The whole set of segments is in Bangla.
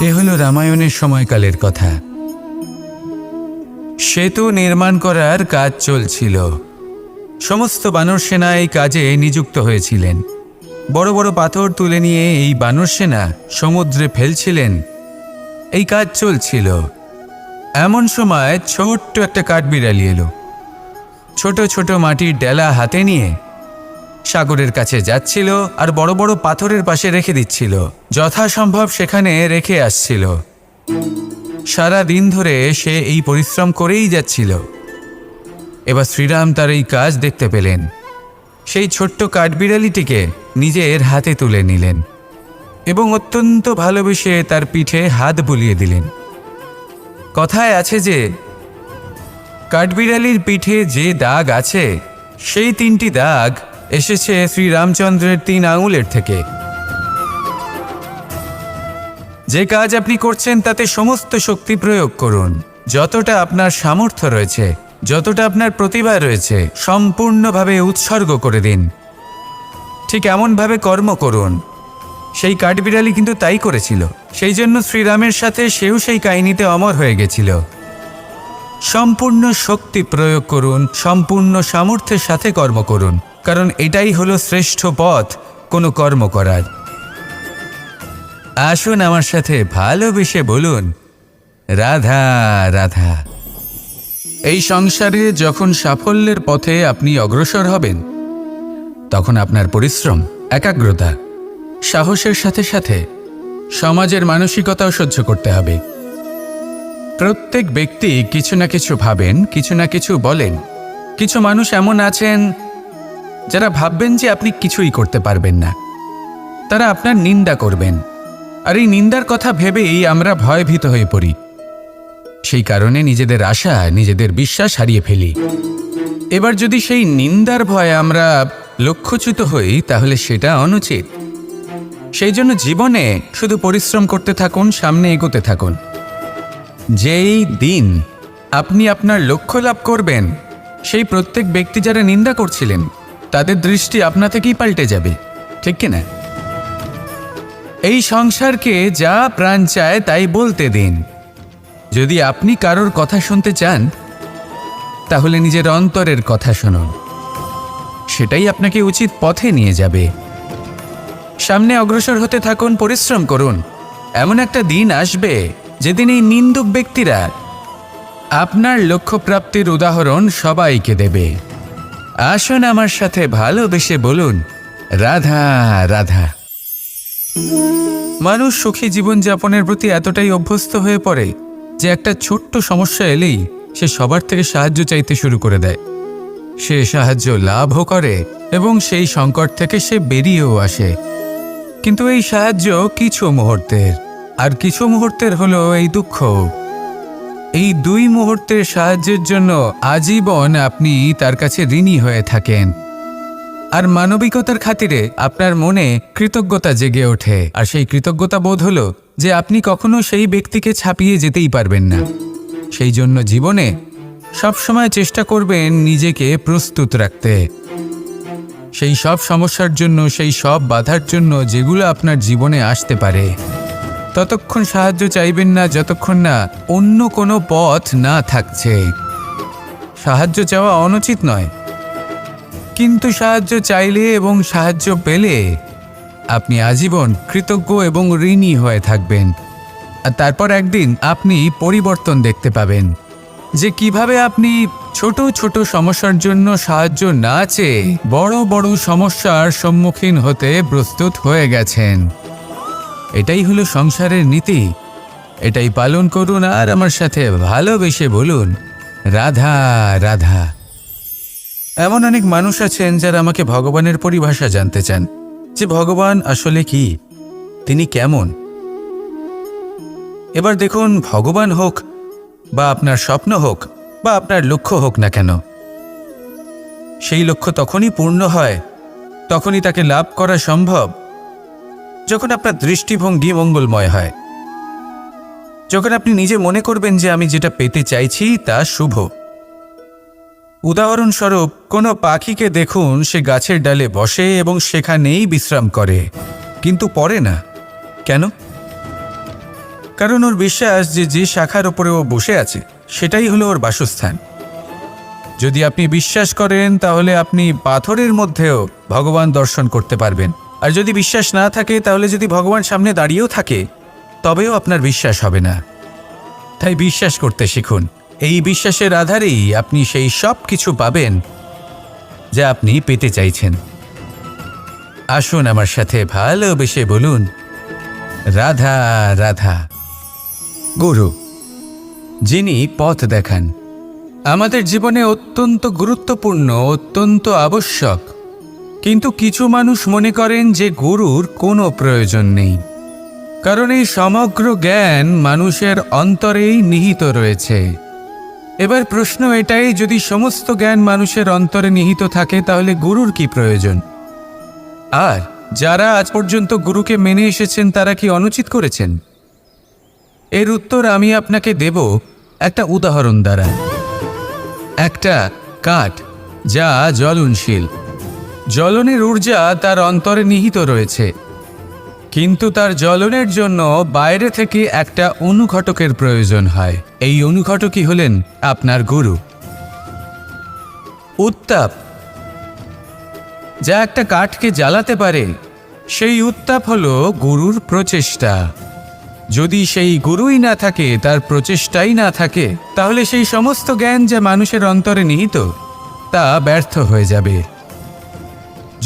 এ হলো রামায়ণের সময়কালের কথা। সেতু নির্মাণ করার কাজ চলছিল। সমস্ত বানর সেনা এই কাজে নিযুক্ত হয়েছিলেন। বড় বড় পাথর তুলে নিয়ে এই বানর সেনা সমুদ্রে ফেলছিলেন। এই কাজ চলছিল। এমন সময় ছোট্ট একটা কাঠবিড়ালি এলো। ছোট ছোট মাটির ডেলা হাতে নিয়ে সাগরের কাছে যাচ্ছিল আর বড় বড় পাথরের পাশে রেখে দিচ্ছিল। যথাসম্ভব সেখানে রেখে আসছিল। সারা দিন ধরে সে এই পরিশ্রম করেই যাচ্ছিল। এবার শ্রীরাম তার এই কাজ দেখতে পেলেন। সেই ছোট্ট কাঠবিড়ালিটিকে নিজের হাতে তুলে নিলেন এবং অত্যন্ত ভালোবেসে তার পিঠে হাত বুলিয়ে দিলেন। কথায় আছে যে কাঠবিড়ালির পিঠে যে দাগ আছে সেই 3টি দাগ এসেছে শ্রীরামচন্দ্রের 3 আঙুলের থেকে। যে কাজ আপনি করছেন তাতে সমস্ত শক্তি প্রয়োগ করুন। যতটা আপনার সামর্থ্য রয়েছে, যতটা আপনার প্রতিভা রয়েছে, সম্পূর্ণভাবে উৎসর্গ করে দিন। ঠিক এমনভাবে কর্ম করুন। সেই কাঠবিড়ালি কিন্তু তাই করেছিল। সেই জন্য শ্রীরামের সাথে সেও সেই কাহিনীতে অমর হয়ে গেছিল। সম্পূর্ণ শক্তি প্রয়োগ করুন, সম্পূর্ণ সামর্থ্যের সাথে কর্ম করুন, কারণ এটাই হলো শ্রেষ্ঠ পথ কোনো কর্ম করার। আসুন আমার সাথে ভালোবেসে বলুন, রাধা রাধা। এই সংসারে যখন সাফল্যের পথে আপনি অগ্রসর হবেন, তখন আপনার পরিশ্রম, একাগ্রতা, সাহসের সাথে সাথে সমাজের মানসিকতাও সহ্য করতে হবে। প্রত্যেক ব্যক্তি কিছু না কিছু ভাবেন, কিছু না কিছু বলেন। কিছু মানুষ এমন আছেন যারা ভাববেন যে আপনি কিছুই করতে পারবেন না। তারা আপনার নিন্দা করবেন, আর এই নিন্দার কথা ভেবেই আমরা ভয়ভীত হয়ে পড়ি। সেই কারণে নিজেদের আশা, নিজেদের বিশ্বাস হারিয়ে ফেলি। এবার যদি সেই নিন্দার ভয়ে আমরা লক্ষ্যচ্যুত হই, তাহলে সেটা অনুচিত। সেই জন্য জীবনে শুধু পরিশ্রম করতে থাকুন, সামনে এগোতে থাকুন। যেই দিন আপনি আপনার লক্ষ্য লাভ করবেন, সেই প্রত্যেক ব্যক্তি যারা নিন্দা করছিলেন তাদের দৃষ্টি আপনা থেকেই পাল্টে যাবে, ঠিক কিনা? এই সংসারকে যা প্রাণ চায় তাই বলতে দিন। যদি আপনি কারোর কথা শুনতে চান, তাহলে নিজের অন্তরের কথা শুনুন। সেটাই আপনাকে উচিত পথে নিয়ে যাবে। সামনে অগ্রসর হতে থাকুন, পরিশ্রম করুন। এমন একটা দিন আসবে যেদিন এই নিন্দুক ব্যক্তিরা আপনার লক্ষ্য প্রাপ্তির উদাহরণ সবাইকে দেবে। আসুন আমার সাথে ভালোবেসে বলুন, রাধা রাধা। মানুষ সুখী জীবনযাপনের প্রতি এতটাই অভ্যস্ত হয়ে পড়ে যে একটা ছোট্ট সমস্যা এলেই সে সবার থেকে সাহায্য চাইতে শুরু করে দেয়। সে সাহায্য লাভও করে এবং সেই সংকট থেকে সে বেরিয়েও আসে। কিন্তু এই সাহায্য কিছু মুহূর্তের, আর কিছু মুহূর্তের হলো এই দুঃখ। এই 2 মুহূর্তের সাহায্যের জন্য আজীবন আপনি তার কাছে ঋণী হয়ে থাকেন। আর মানবিকতার খাতিরে আপনার মনে কৃতজ্ঞতা জেগে ওঠে। আর সেই কৃতজ্ঞতা বোধ হলো যে আপনি কখনো সেই ব্যক্তিকে ছাপিয়ে যেতেই পারবেন না। সেই জন্য জীবনে সবসময় চেষ্টা করবেন নিজেকে প্রস্তুত রাখতে। সেই সব সমস্যার জন্য, সেই সব বাধার জন্য যেগুলো আপনার জীবনে আসতে পারে। ততক্ষণ সাহায্য চাইবেন না যতক্ষণ না অন্য কোনো পথ না থাকছে। সাহায্য চাওয়া অনুচিত নয়, কিন্তু সাহায্য চাইলে এবং সাহায্য পেলে আপনি আজীবন কৃতজ্ঞ এবং ঋণী হয়ে থাকবেন। আর তারপর একদিন আপনি পরিবর্তন দেখতে পাবেন যে কিভাবে আপনি ছোট ছোট সমস্যার জন্য সাহায্য না চেয়ে বড় বড় সমস্যার সম্মুখীন হতে প্রস্তুত হয়ে গেছেন। এটাই হলো সংসারের নীতি। এটাই পালন করুন আর আমার সাথে ভালোবেসে বলুন, রাধা রাধা। এমন অনেক মানুষ আছেন যারা আমাকে ভগবানের পরিভাষা জানতে চান, যে ভগবান আসলে কি, তিনি কেমন। এবার দেখুন, ভগবান হোক বা আপনার স্বপ্ন হোক বা আপনার লক্ষ্য হোক না কেন, সেই লক্ষ্য তখনই পূর্ণ হয়, তখনই তাকে লাভ করা সম্ভব যখন আপনার দৃষ্টিভঙ্গি মঙ্গলময় হয়। যখন আপনি নিজে মনে করবেন যে আমি যেটা পেতে চাইছি তা শুভ। উদাহরণস্বরূপ, কোনো পাখিকে দেখুন, সে গাছের ডালে বসে এবং সেখানেই বিশ্রাম করে, কিন্তু পড়ে না। কেন? কারণ ওর বিশ্বাস যে যে শাখার ওপরে ও বসে আছে সেটাই হলো ওর বাসস্থান। যদি আপনি বিশ্বাস করেন তাহলে আপনি পাথরের মধ্যেও ভগবান দর্শন করতে পারবেন। আর যদি বিশ্বাস না থাকে তাহলে যদি ভগবান সামনে দাঁড়িয়েও থাকে তবেও আপনার বিশ্বাস হবে না। তাই বিশ্বাস করতে শিখুন। এই বিশ্বাসের আধারেই আপনি সেই সব কিছু পাবেন যা আপনি পেতে চাইছেন। আসুন আমার সাথে ভালোবেসে বলুন, রাধা রাধা। গুরু, যিনি পথ দেখান, আমাদের জীবনে অত্যন্ত গুরুত্বপূর্ণ, অত্যন্ত আবশ্যক। কিন্তু কিছু মানুষ মনে করেন যে গুরুর কোনো প্রয়োজন নেই, কারণ এই সমগ্র জ্ঞান মানুষের অন্তরেই নিহিত রয়েছে। এবার প্রশ্ন এটাই, যদি সমস্ত জ্ঞান মানুষের অন্তরে নিহিত থাকে তাহলে গুরুর কি প্রয়োজন? আর যারা আজ পর্যন্ত গুরুকে মেনে এসেছেন তারা কি অনুচিত করেছেন? এর উত্তর আমি আপনাকে দেব একটা উদাহরণ দ্বারা। একটা কাঠ যা জ্বলনশীল, জ্বলনের ঊর্জা তার অন্তরে নিহিত রয়েছে, কিন্তু তার জ্বলনের জন্য বাইরে থেকে একটা অনুঘটকের প্রয়োজন হয়। এই অনুঘটকই হলেন আপনার গুরু। উত্তাপ যা একটা কাঠকে জ্বালাতে পারে, সেই উত্তাপ হলো গুরুর প্রচেষ্টা। যদি সেই গুরুই না থাকে, তার প্রচেষ্টাই না থাকে, তাহলে সেই সমস্ত জ্ঞান যা মানুষের অন্তরে নিহিত তা ব্যর্থ হয়ে যাবে।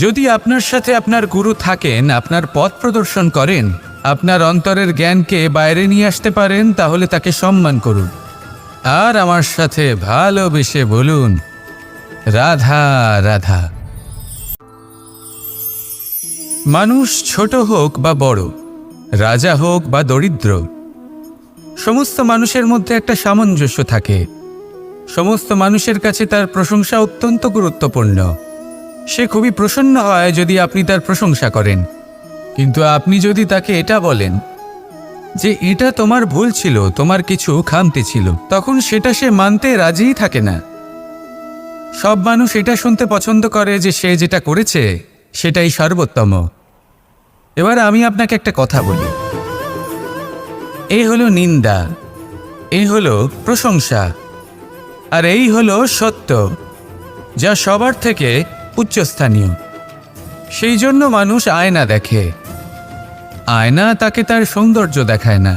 যদি আপনার সাথে আপনার গুরু থাকেন, আপনার পথ প্রদর্শন করেন, আপনার অন্তরের জ্ঞানকে বাইরে নিয়ে আসতে পারেন, তাহলে তাকে সম্মান করুন। আর আমার সাথে ভালোবেসে বলুন, রাধা রাধা। মানুষ ছোট হোক বা বড়, রাজা হোক বা দরিদ্র, সমস্ত মানুষের মধ্যে একটা সামঞ্জস্য থাকে। সমস্ত মানুষের কাছে তার প্রশংসা অত্যন্ত গুরুত্বপূর্ণ। সে খুবই প্রসন্ন হয় যদি আপনি তার প্রশংসা করেন, কিন্তু আপনি যদি তাকে এটা বলেন যে এটা তোমার ভুল ছিল, তোমার কিছু খামতি ছিল, তখন সেটা সে মানতে রাজিই থাকে না। সব মানুষ এটা শুনতে পছন্দ করে যে সে যেটা করেছে সেটাই সর্বোত্তম। এবার আমি আপনাকে একটা কথা বলি, এই হলো নিন্দা, এই হলো প্রশংসা, আর এই হলো সত্য, যা সবার থেকে উচ্চস্থানীয়। সেই জন্য মানুষ আয়না দেখে। আয়না তাকে তার সৌন্দর্য দেখায় না,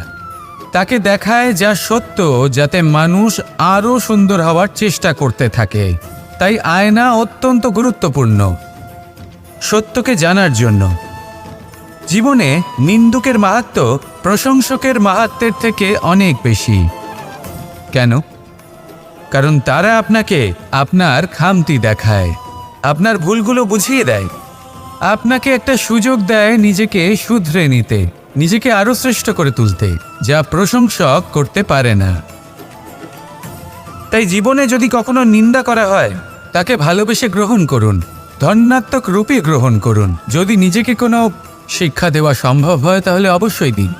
তাকে দেখায় যা সত্য, যাতে মানুষ আরও সুন্দর হওয়ার চেষ্টা করতে থাকে। তাই আয়না অত্যন্ত গুরুত্বপূর্ণ সত্যকে জানার জন্য। জীবনে নিন্দুকের মাহাত্ম্য প্রশংসকের মাহাত্ম্যের থেকে অনেক বেশি। কেন? কারণ তারা আপনাকে আপনার খামতি দেখায়, আপনার ভুলগুলো বুঝিয়ে দেয়, আপনাকে একটা সুযোগ দেয় নিজেকে শুধরে নিতে, নিজেকে আরও শ্রেষ্ঠ করে তুলতে, যা প্রশংসক করতে পারে না। তাই জীবনে যদি কখনো নিন্দা করা হয়, তাকে ভালোবেসে গ্রহণ করুন, ধন্যাত্মক রূপে গ্রহণ করুন। যদি নিজেকে কোনো শিক্ষা দেওয়া সম্ভব হয় তাহলে অবশ্যই দিন।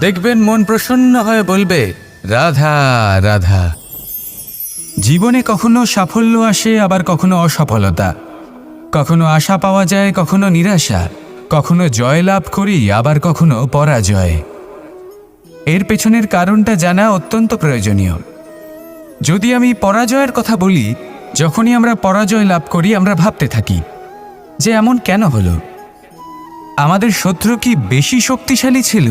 দেখবেন মন প্রসন্ন হয়ে বলবে, রাধা রাধা। জীবনে কখনো সাফল্য আসে, আবার কখনো অসফলতা, কখনো আশা পাওয়া যায়, কখনো নিরাশা, কখনো জয় লাভ করি, আবার কখনো পরাজয়। এর পেছনের কারণটা জানা অত্যন্ত প্রয়োজনীয়। যদি আমি পরাজয়ের কথা বলি, যখনই আমরা পরাজয় লাভ করি আমরা ভাবতে থাকি যে এমন কেন হলো? আমাদের শত্রু কি বেশি শক্তিশালী ছিল,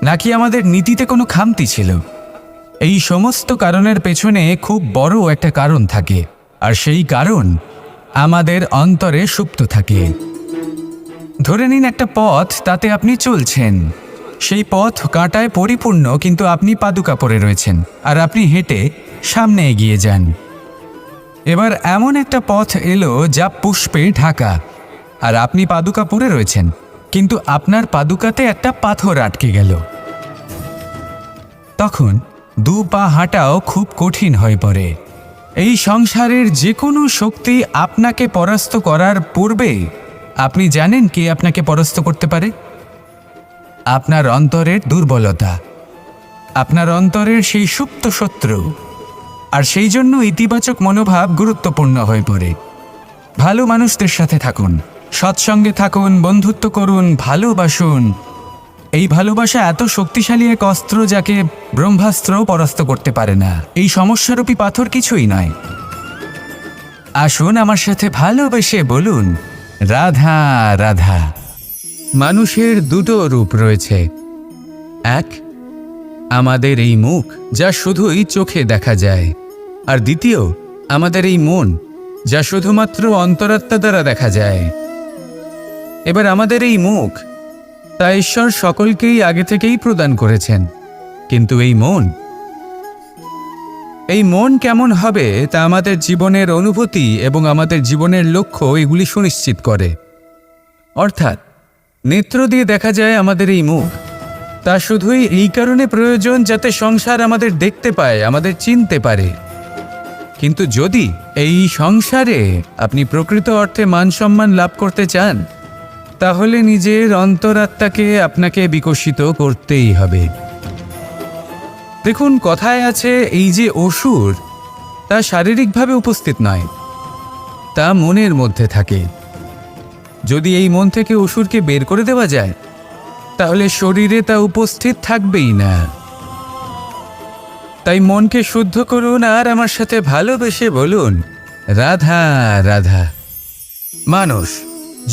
নাকি আমাদের নীতিতে কোনো খামতি ছিল? এই সমস্ত কারণের পেছনে খুব বড় একটা কারণ থাকে, আর সেই কারণ আমাদের অন্তরে সুপ্ত থাকে। ধরে নিন একটা পথ, তাতে আপনি চলছেন, সেই পথ কাঁটায় পরিপূর্ণ, কিন্তু আপনি পাদুকা পরে রয়েছেন আর আপনি হেঁটে সামনে এগিয়ে যান। এবার এমন একটা পথ এলো যা পুষ্পে ঢাকা, আর আপনি পাদুকা পরে রয়েছেন, কিন্তু আপনার পাদুকাতে একটা পাথর আটকে গেল। তখন দু পা হাঁটাও খুব কঠিন হয়ে পড়ে। এই সংসারের যে কোনো শক্তি আপনাকে পরাস্ত করার পূর্বে আপনি জানেন কে আপনাকে পরাস্ত করতে পারে? আপনার অন্তরের দুর্বলতা, আপনার অন্তরের সেই সুপ্ত শত্রু। আর সেই জন্য ইতিবাচক মনোভাব গুরুত্বপূর্ণ হয়ে পড়ে। ভালো মানুষদের সাথে থাকুন, সৎসঙ্গে থাকুন, বন্ধুত্ব করুন, ভালোবাসুন, এই ভালোবাসা এত শক্তিশালী এক অস্ত্র যাকে ব্রহ্মাস্ত্র পরাস্ত করতে পারে না। এই সমস্যারূপী পাথর কিছুই নয়। আসুন আমার সাথে ভালোবেসে বলুন, রাধা রাধা। মানুষের দুটো রূপ রয়েছে। এক, আমাদের এই মুখ যা শুধুই চোখে দেখা যায়, আর দ্বিতীয় আমাদের এই মন যা শুধুমাত্র অন্তরাত্মা দ্বারা দেখা যায়। এবার আমাদের এই মুখ তা ঈশ্বর সকলকেই আগে থেকেই প্রদান করেছেন, কিন্তু এই মন কেমন হবে তা আমাদের জীবনের অনুভূতি এবং আমাদের জীবনের লক্ষ্য এগুলি সুনিশ্চিত করে। অর্থাৎ নেত্র দিয়ে দেখা যায় আমাদের এই মুখ, তা শুধুই এই কারণে প্রয়োজন যাতে সংসার আমাদের দেখতে পায়, আমাদের চিনতে পারে। কিন্তু যদি এই সংসারে আপনি প্রকৃত অর্থে মান সম্মান লাভ করতে চান, তাহলে নিজের অন্তরাত্মাকে আপনাকে বিকশিত করতেই হবে। দেখুন, কথায় আছে এই যে অসুর, তা শারীরিকভাবে উপস্থিত নয়, তা মনের মধ্যে থাকে। যদি এই মন থেকে অসুরকে বের করে দেওয়া যায়, তাহলে শরীরে তা উপস্থিত থাকবেই না। তাই মনকে শুদ্ধ করুন আর আমার সাথে ভালোবেসে বলুন, রাধা রাধা। মানুষ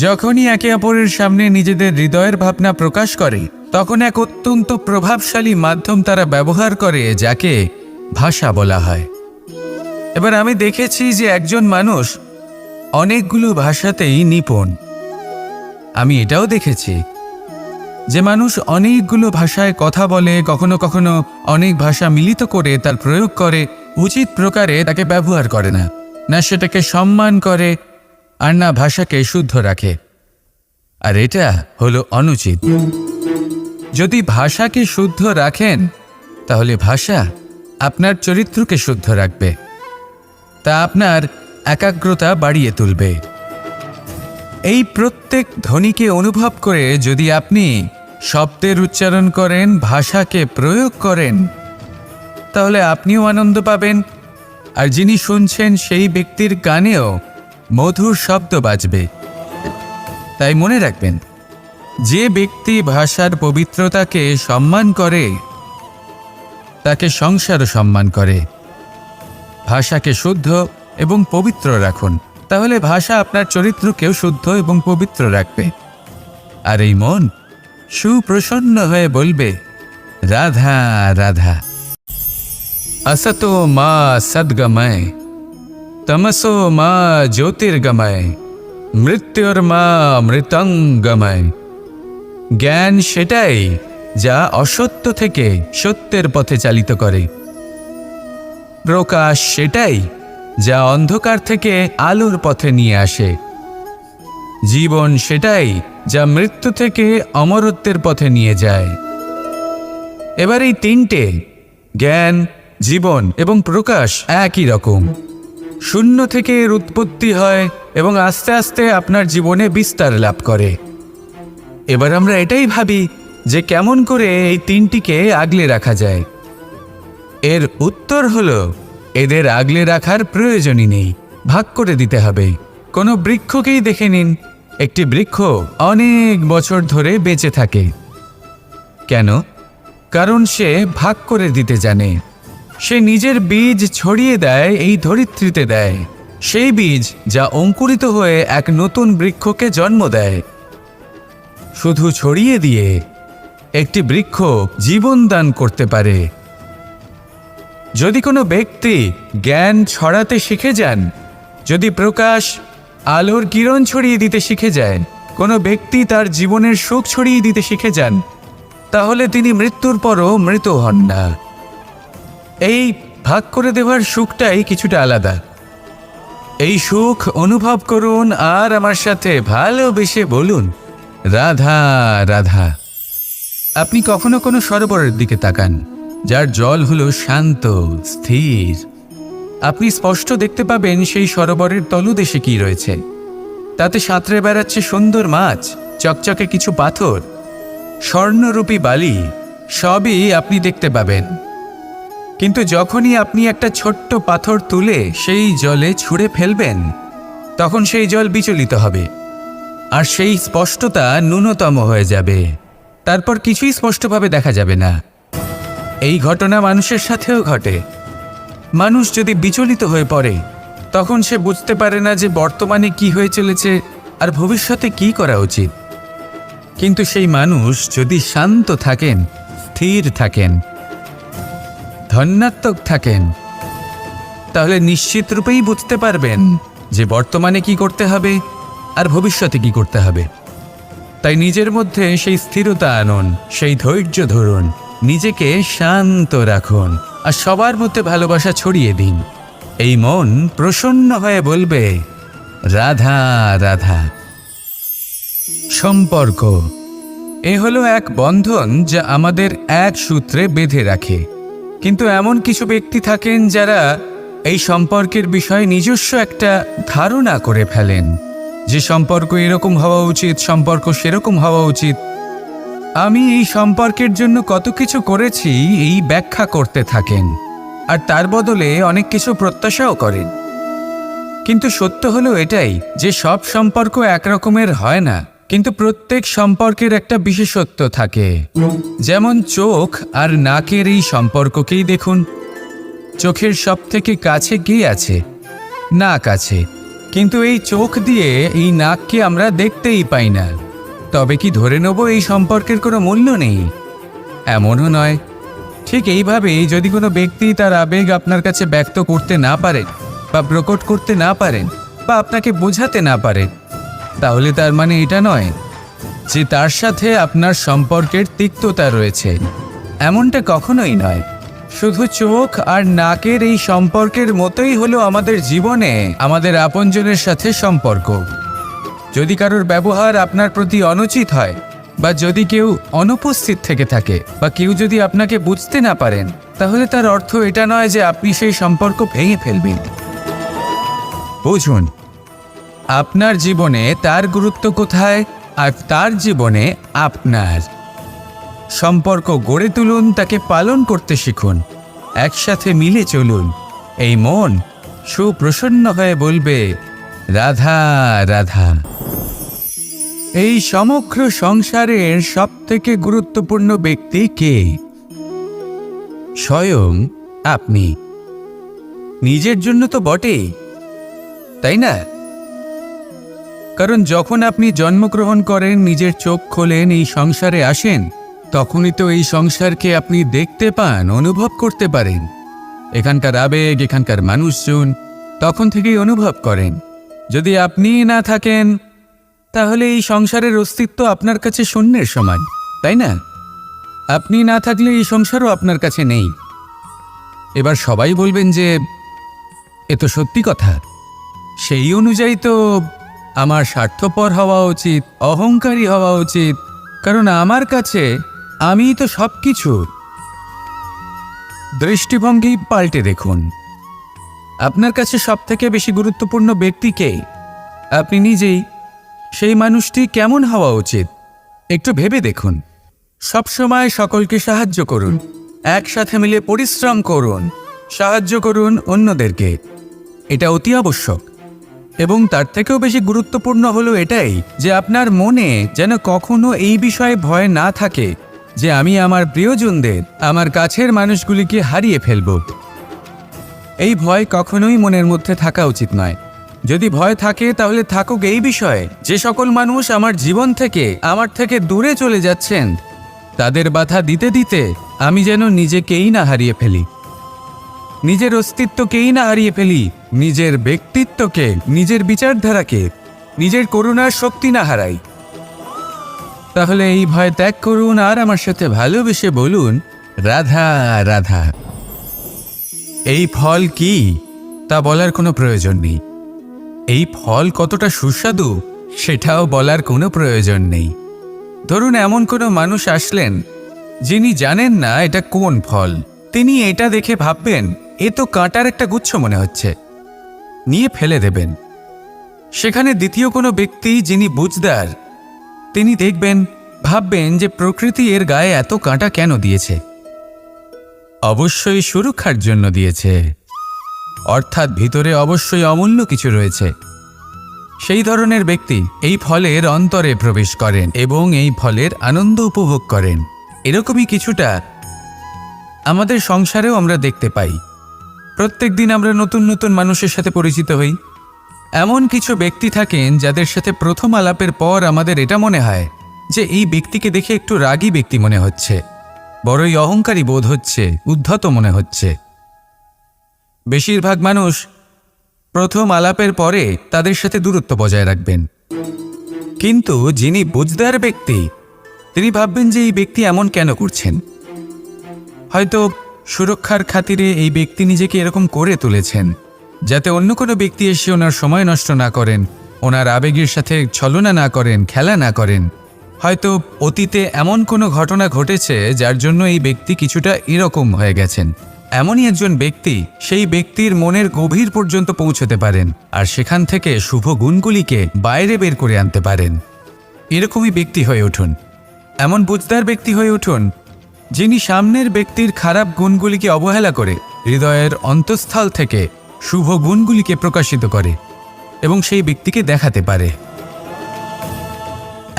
যখনই একে অপরের সামনে নিজেদের হৃদয়ের ভাবনা প্রকাশ করে, তখন এক অত্যন্ত প্রভাবশালী মাধ্যম তারা ব্যবহার করে, যাকে ভাষা বলা হয়। এবার আমি দেখেছি যে একজন মানুষ অনেকগুলো ভাষাতেই নিপুণ। আমি এটাও দেখেছি যে মানুষ অনেকগুলো ভাষায় কথা বলে, কখনো কখনো অনেক ভাষা মিলিত করে তার প্রয়োগ করে, উচিত প্রকারে তাকে ব্যবহার করে না, না সেটাকে সম্মান করে, আর না ভাষাকে শুদ্ধ রাখে। আর এটা হলো অনুচিত। যদি ভাষাকে শুদ্ধ রাখেন, তাহলে ভাষা আপনার চরিত্রকে শুদ্ধ রাখবে, তা আপনার একাগ্রতা বাড়িয়ে তুলবে। এই প্রত্যেক ধ্বনিকে অনুভব করে যদি আপনি শব্দের উচ্চারণ করেন, ভাষাকে প্রয়োগ করেন, তাহলে আপনিও আনন্দ পাবেন, আর যিনি শুনছেন সেই ব্যক্তির কানেও মধুর শব্দ বাজবে। তাই মনে রাখবেন, যে ব্যক্তি ভাষার পবিত্রতাকে সম্মান করে, তাকে সংসারও সম্মান করে। ভাষাকে শুদ্ধ এবং পবিত্র রাখুন, তাহলে ভাষা আপনার চরিত্রকেও শুদ্ধ এবং পবিত্র রাখবে। আর এই মন সুপ্রসন্ন হয়ে বলবে, রাধা রাধা। असतो मा सद्गमय, तमसो मा ज्योतिर्गमय, মৃত্যুর্মা মৃতঙ্গময়। জ্ঞান সেটাই যা অসত্য থেকে সত্যের পথে চালিত করে। প্রকাশ সেটাই যা অন্ধকার থেকে আলোর পথে নিয়ে আসে। জীবন সেটাই যা মৃত্যু থেকে অমরত্বের পথে নিয়ে যায়। এবার এই তিনটে, জ্ঞান, জীবন এবং প্রকাশ, একই রকম। শূন্য থেকে এর উৎপত্তি হয় এবং আস্তে আস্তে আপনার জীবনে বিস্তার লাভ করে। এবার আমরা এটাই ভাবি যে কেমন করে এই তিনটিকে আগলে রাখা যায়। এর উত্তর হলো, এদের আগলে রাখার প্রয়োজনই নেই, ভাগ করে দিতে হবে। কোনো বৃক্ষকেই দেখে নিন, একটি বৃক্ষ অনেক বছর ধরে বেঁচে থাকে। কেন? কারণ সে ভাগ করে দিতে জানে। সে নিজের বীজ ছড়িয়ে দেয়, এই ধরিত্রীতে দেয়, সেই বীজ যা অঙ্কুরিত হয়ে এক নতুন বৃক্ষকে জন্ম দেয়। শুধু ছড়িয়ে দিয়ে একটি বৃক্ষ জীবন দান করতে পারে। যদি কোনো ব্যক্তি জ্ঞান ছড়াতে শিখে যান, যদি প্রকাশ, আলোর কিরণ ছড়িয়ে দিতে শিখে যায়, কোনো ব্যক্তি তার জীবনের সুখ ছড়িয়ে দিতে শিখে যান, তাহলে তিনি মৃত্যুর পরও মৃত হন না। এই ভাগ করে দেওয়ার সুখটাই কিছুটা আলাদা। এই সুখ অনুভব করুন আর আমার সাথে ভালোবেসে বলুন, রাধা রাধা। আপনি কখনো কোনো সরোবরের দিকে তাকান, যার জল হলো শান্ত, স্থির। আপনি স্পষ্ট দেখতে পাবেন সেই সরোবরের তলদেশে কি রয়েছে। তাতে সাঁতরে বেড়াচ্ছে সুন্দর মাছ, চকচকে কিছু পাথর, স্বর্ণরূপী বালি, সবই আপনি দেখতে পাবেন। কিন্তু যখনই আপনি একটা ছোট্ট পাথর তুলে সেই জলে ছুঁড়ে ফেলবেন, তখন সেই জল বিচলিত হবে আর সেই স্পষ্টতা ন্যূনতম হয়ে যাবে। তারপর কিছুই স্পষ্টভাবে দেখা যাবে না। এই ঘটনা মানুষের সাথেও ঘটে। মানুষ যদি বিচলিত হয়ে পড়ে, তখন সে বুঝতে পারে না যে বর্তমানে কি হয়ে চলেছে আর ভবিষ্যতে কি করা উচিত। কিন্তু সেই মানুষ যদি শান্ত থাকেন, স্থির থাকেন, ধন্যাত্মক থাকেন, তাহলে নিশ্চিত রূপেই বুঝতে পারবেন যে বর্তমানে কি করতে হবে আর ভবিষ্যতে কি করতে হবে। তাই নিজের মধ্যে সেই স্থিরতা আনুন, সেই ধৈর্য ধরুন, নিজেকে শান্ত রাখুন আর সবার মধ্যে ভালোবাসা ছড়িয়ে দিন। এই মন প্রসন্ন হয়ে বলবে, রাধা রাধা। সম্পর্ক এ হলো এক বন্ধন যা আমাদের এক সূত্রে বেঁধে রাখে। কিন্তু এমন কিছু ব্যক্তি থাকেন যারা এই সম্পর্কের বিষয়ে নিজস্ব একটা ধারণা করে ফেলেন যে সম্পর্ক এরকম হওয়া উচিত, সম্পর্ক সেরকম হওয়া উচিত। আমি এই সম্পর্কের জন্য কত কিছু করেছি এই ব্যাখ্যা করতে থাকেন আর তার বদলে অনেক কিছু প্রত্যাশাও করেন। কিন্তু সত্য হলো এটাই যে সব সম্পর্ক একরকমের হয় না, কিন্তু প্রত্যেক সম্পর্কের একটা বিশেষত্ব থাকে। যেমন চোখ আর নাকের এই সম্পর্ককেই দেখুন। চোখের সব থেকে কাছে কে আছে? নাক আছে। কিন্তু এই চোখ দিয়ে এই নাককে আমরা দেখতেই পাই না। তবে কি ধরে নেব এই সম্পর্কের কোনো মূল্য নেই? এমনও নয়। ঠিক এইভাবেই যদি কোনো ব্যক্তি তার আবেগ আপনার কাছে ব্যক্ত করতে না পারেন বা প্রকট করতে না পারেন বা আপনাকে বোঝাতে না পারেন, তাহলে তার মানে এটা নয় যে তার সাথে আপনার সম্পর্কের তিক্ততা রয়েছে। এমনটা কখনোই নয়। শুধু চোখ আর নাকের এই সম্পর্কের মতোই হলো আমাদের জীবনে আমাদের আপনজনের সাথে সম্পর্ক। যদি কারোর ব্যবহার আপনার প্রতি অনুচিত হয় বা যদি কেউ অনুপস্থিত থেকে থাকে বা কেউ যদি আপনাকে বুঝতে না পারেন, তাহলে তার অর্থ এটা নয় যে আপনি সেই সম্পর্ক ভেঙে ফেলবেন। বুঝুন, আপনার জীবনে তার গুরুত্ব কোথায় আর তার জীবনে আপনার। সম্পর্ক গড়ে তুলুন, তাকে পালন করতে শিখুন, একসাথে মিলে চলুন। এই মন সুপ্রসন্ন হয়ে বলবে, রাধা রাধা। এই সমগ্র সংসারের সবথেকে গুরুত্বপূর্ণ ব্যক্তি কে? স্বয়ং আপনি। নিজের জন্য তো বটেই, তাই না? কারণ যখন আপনি জন্মগ্রহণ করেন, নিজের চোখ খোলেন, এই সংসারে আসেন, তখনই তো এই সংসারকে আপনি দেখতে পান, অনুভব করতে পারেন। এখানকার আবেগ, এখানকার মানুষজন তখন থেকেই অনুভব করেন। যদি আপনি না থাকেন, তাহলে এই সংসারের অস্তিত্ব আপনার কাছে শূন্যের সমান, তাই না? আপনি না থাকলে এই সংসারও আপনার কাছে নেই। এবার সবাই বলবেন যে এ তো সত্যি কথা। সেই অনুযায়ী তো আমার স্বার্থপর হওয়া উচিত, অহংকারী হওয়া উচিত, কারণ আমার কাছে আমিই তো সব কিছু। দৃষ্টিভঙ্গি পাল্টে দেখুন। আপনার কাছে সবথেকে বেশি গুরুত্বপূর্ণ ব্যক্তি কে? আপনি নিজেই। সেই মানুষটি কেমন হওয়া উচিত একটু ভেবে দেখুন। সবসময় সকলকে সাহায্য করুন, একসাথে মিলে পরিশ্রম করুন, সাহায্য করুন অন্যদেরকে। এটা অতি আবশ্যক। এবং তার থেকেও বেশি গুরুত্বপূর্ণ হলো এটাই যে আপনার মনে যেন কখনো এই বিষয়ে ভয় না থাকে যে আমি আমার প্রিয়জনদের, আমার কাছের মানুষগুলিকে হারিয়ে ফেলব। এই ভয় কখনোই মনের মধ্যে থাকা উচিত নয়। যদি ভয় থাকে তাহলে থাকুক এই বিষয়ে যে সকল মানুষ আমার জীবন থেকে, আমার থেকে দূরে চলে যাচ্ছেন, তাদের বাধা দিতে দিতে আমি যেন নিজেকেই না হারিয়ে ফেলি, নিজের অস্তিত্বকেই না হারিয়ে ফেলি, নিজের ব্যক্তিত্বকে, নিজের বিচারধারাকে, নিজের করুণার শক্তি না হারাই। তাহলে এই ভয় ত্যাগ করুন আর আমার সাথে ভালোবেসে বলুন, রাধা রাধা। এই ফল কি তা বলার কোনো প্রয়োজন নেই। এই ফল কতটা সুস্বাদু সেটাও বলার কোনো প্রয়োজন নেই। ধরুন এমন কোনো মানুষ আসলেন যিনি জানেন না এটা কোন ফল। তিনি এটা দেখে ভাববেন এ তো কাঁটার একটা গুচ্ছ মনে হচ্ছে, নিয়ে ফেলে দেবেন। সেখানে দ্বিতীয় কোনো ব্যক্তি যিনি বুঝদার, তিনি দেখবেন, ভাববেন যে প্রকৃতি এর গায়ে এত কাঁটা কেন দিয়েছে? অবশ্যই সুরক্ষার জন্য দিয়েছে, অর্থাৎ ভিতরে অবশ্যই অমূল্য কিছু রয়েছে। সেই ধরনের ব্যক্তি এই ফলের অন্তরে প্রবেশ করেন এবং এই ফলের আনন্দ উপভোগ করেন। এরকমই কিছুটা আমাদের সংসারেও আমরা দেখতে পাই। প্রত্যেক দিন আমরা নতুন নতুন মানুষের সাথে পরিচিত হই। এমন কিছু ব্যক্তি থাকেন যাদের সাথে প্রথম আলাপের পর আমাদের এটা মনে হয় যে এই ব্যক্তিকে দেখে একটু রাগী ব্যক্তি মনে হচ্ছে, বড়ই অহংকারী বোধ হচ্ছে, উদ্ধত মনে হচ্ছে। বেশিরভাগ মানুষ প্রথম আলাপের পরে তাদের সাথে দূরত্ব বজায় রাখবেন, কিন্তু যিনি বুঝদার ব্যক্তি তিনি ভাববেন যে এই ব্যক্তি এমন কেন করছেন। হয়তো সুরক্ষার খাতিরে এই ব্যক্তি নিজেকে এরকম করে তুলেছেন যাতে অন্য কোনো ব্যক্তি এসে ওনার সময় নষ্ট না করেন, ওনার আবেগের সাথে ছলনা না করেন, খেলা না করেন। হয়তো অতীতে এমন কোনো ঘটনা ঘটেছে যার জন্য এই ব্যক্তি কিছুটা এরকম হয়ে গেছেন। এমনই একজন ব্যক্তি সেই ব্যক্তির মনের গভীর পর্যন্ত পৌঁছতে পারেন আর সেখান থেকে শুভ গুণগুলিকে বাইরে বের করে আনতে পারেন। এরকমই ব্যক্তি হয়ে উঠুন, এমন বুঝদার ব্যক্তি হয়ে উঠুন যিনি সামনের ব্যক্তির খারাপ গুণগুলিকে অবহেলা করে হৃদয়ের অন্তঃস্থল থেকে শুভ গুণগুলিকে প্রকাশিত করে এবং সেই ব্যক্তিকে দেখাতে পারে।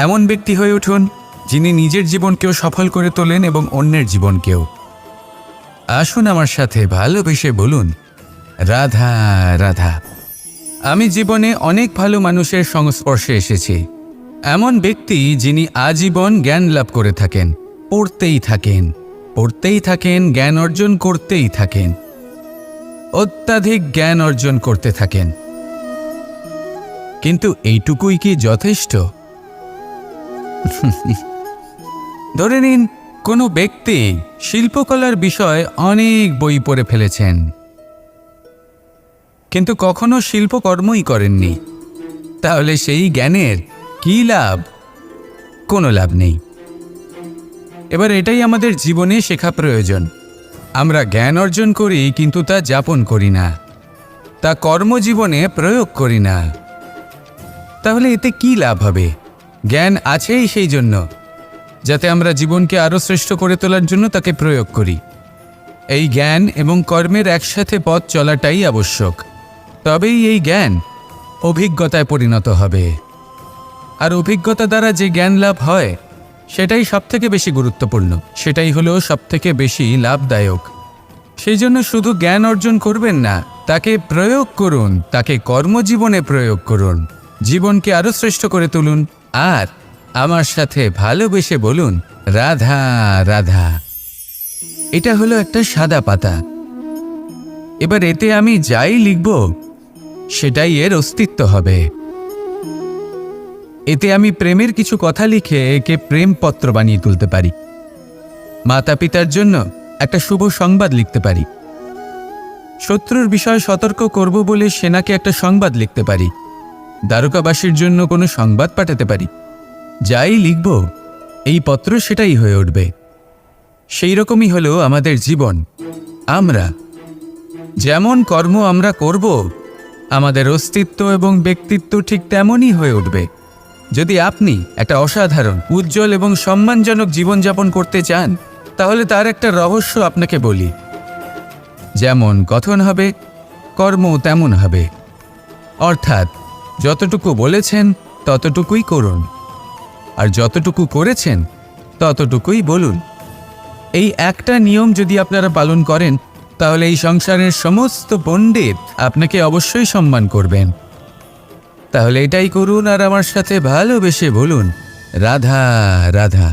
এমন ব্যক্তি হয়ে উঠুন যিনি নিজের জীবনকেও সফল করে তোলেন এবং অন্যের জীবনকেও। আসুন আমার সাথে ভালোবেসে বলুন, রাধা রাধা। আমি জীবনে অনেক ভালো মানুষের সংস্পর্শে এসেছি। এমন ব্যক্তি যিনি আজীবন জ্ঞান লাভ করে থাকেন, পড়তেই থাকেন, জ্ঞান অর্জন করতেই থাকেন, অত্যাধিক জ্ঞান অর্জন করতে থাকেন। কিন্তু এইটুকুই কি যথেষ্ট? ধরে নিন কোনো ব্যক্তি শিল্পকলার বিষয়ে অনেক বই পড়ে ফেলেছেন, কিন্তু কখনো শিল্পকর্মই করেননি। তাহলে সেই জ্ঞানের কি লাভ? কোনো লাভ নেই। এবার এটাই আমাদের জীবনে শেখা প্রয়োজন। আমরা জ্ঞান অর্জন করি কিন্তু তা যাপন করি না, তা কর্মজীবনে প্রয়োগ করি না। তাহলে এতে কি লাভ হবে? জ্ঞান আছেই সেই জন্য যাতে আমরা জীবনকে আরও শ্রেষ্ঠ করে তোলার জন্য তাকে প্রয়োগ করি। এই জ্ঞান এবং কর্মের একসাথে পথ চলাটাই আবশ্যক। তবেই এই জ্ঞান অভিজ্ঞতায় পরিণত হবে। আর অভিজ্ঞতা দ্বারা যে জ্ঞান লাভ হয় সেটাই সবথেকে বেশি গুরুত্বপূর্ণ, সেটাই হলো সবথেকে বেশি লাভদায়ক। সেই জন্য শুধু জ্ঞান অর্জন করবেন না, তাকে প্রয়োগ করুন, তাকে কর্মজীবনে প্রয়োগ করুন, জীবনকে আরও শ্রেষ্ঠ করে তুলুন। আর আমার সাথে ভালোবেসে বলুন, রাধা রাধা। এটা হলো একটা সাদা পাতা। এবার এতে আমি যাই লিখব সেটাই এর অস্তিত্ব হবে। এতে আমি প্রেমের কিছু কথা লিখে একে প্রেমপত্র বানিয়ে তুলতে পারি। মাতা পিতার জন্য একটা শুভ সংবাদ লিখতে পারি। শত্রুর বিষয়ে সতর্ক করব বলে সেনাকে একটা সংবাদ লিখতে পারি। দ্বারকাবাসীর জন্য কোনো সংবাদ পাঠাতে পারি। যাই লিখব এই পত্র সেটাই হয়ে উঠবে। সেই রকমই হলো আমাদের জীবন। আমরা যেমন কর্ম আমরা করব, আমাদের অস্তিত্ব এবং ব্যক্তিত্ব ঠিক তেমনই হয়ে উঠবে। যদি আপনি একটা অসাধারণ, উজ্জ্বল এবং সম্মানজনক জীবনযাপন করতে চান, তাহলে তার একটা রহস্য আপনাকে বলি। যেমন কথন হবে, কর্ম তেমন হবে। অর্থাৎ যতটুকু বলেছেন ততটুকুই করুন, আর যতটুকু করেছেন ততটুকুই বলুন। এই একটা নিয়ম যদি আপনারা পালন করেন, তাহলে এই সংসারের সমস্ত পণ্ডিত আপনাকে অবশ্যই সম্মান করবেন। তাহলে এটাই করুন আর আমার সাথে ভালোবেসে বলুন, রাধা রাধা।